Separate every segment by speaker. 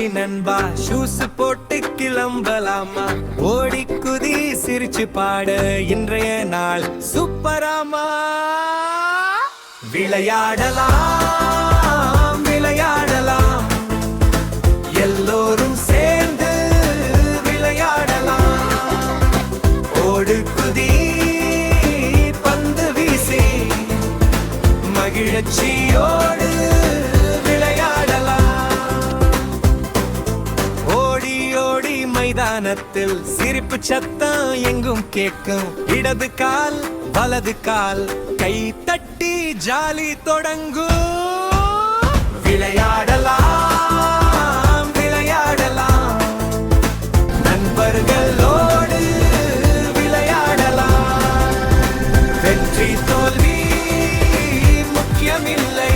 Speaker 1: Ready நண்பா, shoes போட்டு கிளம்பலாமா? ஓடி குதி சிரிச்சு பாட இன்றைய நாள் சூப்பராமா. விளையாடலாம் விளையாடலாம், எல்லோரும் சேர்ந்து விளையாடலாம். ஓடு குதி பந்து வீசி மகிழ்ச்சியோடு மைதானத்தில் சிரிப்பு சத்தம் எங்கும் கேட்கும். இடது கால் வலது கால் கை தட்டி ஜாலி தொடங்கும். விளையாடலாம் விளையாடலாம், நண்பர்களோடு விளையாடலாம். வெற்றி தோல்வி முக்கியமில்லை,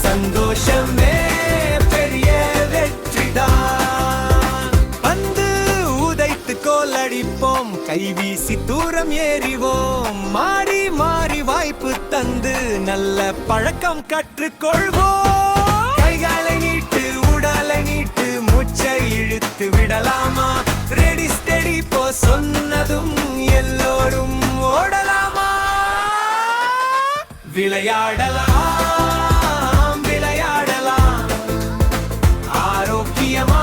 Speaker 1: சந்தோஷமே அடிப்போம், கைவீசி தூரம் ஏறிவோம். மாறி மாறி வாய்ப்பு தந்து நல்ல பழக்கம் கற்றுக்கொள்வோம். கைகளை நீட்டு உடலை நீட்டு மூச்சை இழுத்து விடலாமா? ரெடி ஸ்டெடி போ சொன்னதும் எல்லோரும் ஓடலாமா? விளையாடலாம் விளையாடலாம், ஆரோக்கியமா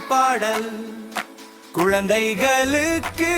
Speaker 1: பாடல் குழந்தைகளுக்கு